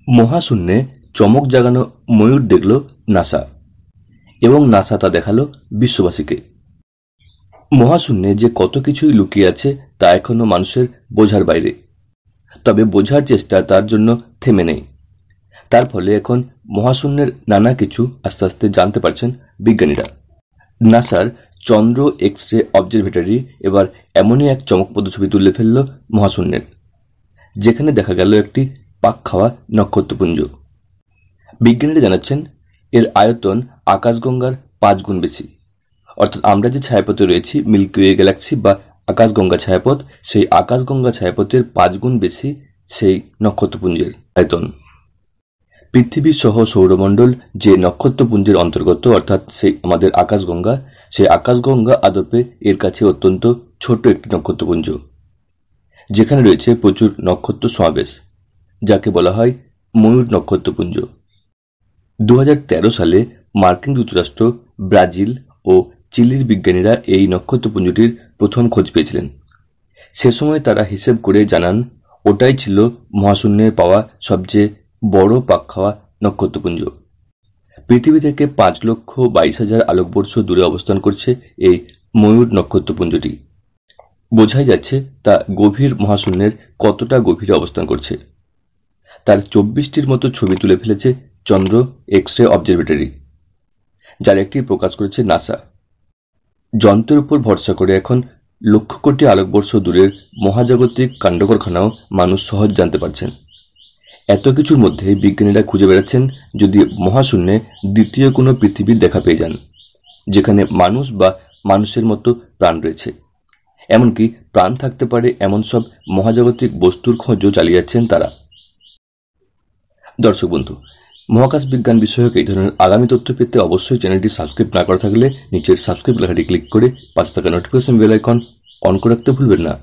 মহাশূন্যে চমক জাগানো ময়ূর দেখল নাসা, এবং নাসা তা দেখালো বিশ্ববাসীকে। মহাশূন্যে যে কত কিছুই লুকিয়ে আছে তা এখনো মানুষের বোঝার বাইরে, তবে বোঝার চেষ্টা তার জন্য থেমে নেই। তার ফলে এখন মহাশূন্যের নানা কিছু আস্তে আস্তে জানতে পারছেন বিজ্ঞানীরা। নাসার চন্দ্র এক্স রে অবজারভেটরি এবার এমনই এক চমকপ্রদ ছবি তুলে ফেলল মহাশূন্যের, যেখানে দেখা গেল একটি পাক খাওয়া নক্ষত্রপুঞ্জ। বিজ্ঞানীরা জানাচ্ছেন এর আয়তন আকাশগঙ্গার 5 গুণ বেশি। অর্থাৎ আমরা যে ছায়াপথে রয়েছি মিল্কি ওয়ে গ্যালাক্সি বা আকাশগঙ্গা ছায়াপথ, সেই আকাশগঙ্গা ছায়াপথের 5 গুণ বেশি সেই নক্ষত্রপুঞ্জের আয়তন। পৃথিবী সহ সৌরমণ্ডল যে নক্ষত্রপুঞ্জের অন্তর্গত, অর্থাৎ সেই আমাদের আকাশগঙ্গা, সেই আকাশগঙ্গা আদপে এর কাছে অত্যন্ত ছোট একটি নক্ষত্রপুঞ্জ, যেখানে রয়েছে প্রচুর নক্ষত্র সমাবেশ, যাকে বলা হয় ময়ূর নক্ষত্রপুঞ্জ। 2013 সালে মার্কিন যুক্তরাষ্ট্র, ব্রাজিল ও চিলির বিজ্ঞানীরা এই নক্ষত্রপুঞ্জটির প্রথম খোঁজ পেয়েছিলেন। সে সময় তারা হিসেব করে জানান ওটাই ছিল মহাশূন্যে পাওয়া সবচেয়ে বড় পাক খাওয়া নক্ষত্রপুঞ্জ। পৃথিবী থেকে 5,22,000 আলোকবর্ষ দূরে অবস্থান করছে এই ময়ূর নক্ষত্রপুঞ্জটি। বোঝাই যাচ্ছে তা গভীর মহাশূন্যের কতটা গভীরে অবস্থান করছে। তার 24টির মতো ছবি তুলে ফেলেছে চন্দ্র এক্স রে অবজারভেটরি, যার একটি প্রকাশ করেছে নাসা। যন্ত্রের উপর ভরসা করে এখন লক্ষ কোটি আলোকবর্ষ দূরের মহাজাগতিক কাণ্ডকারখানাও মানুষ সহজ জানতে পারছেন। এত কিছুর মধ্যে বিজ্ঞানীরা খুঁজে বেড়াচ্ছেন যদি মহাশূন্যে দ্বিতীয় কোনো পৃথিবীর দেখা পেয়ে যান, যেখানে মানুষ বা মানুষের মতো প্রাণ রয়েছে। এমনকি প্রাণ থাকতে পারে এমন সব মহাজাগতিক বস্তুর খোঁজও চালিয়ে যাচ্ছেন তারা। দর্শক বন্ধু, মহাকাশ বিজ্ঞান বিষয়ক এই ধরনের আগামী তথ্য পেতে অবশ্যই চ্যানেলটি সাবস্ক্রাইব না করা থাকলে নিচের সাবস্ক্রাইব লেখাটি ক্লিক করে পাশে থাকা নোটিফিকেশন বেল আইকন অন করে রাখতে ভুলবেন না।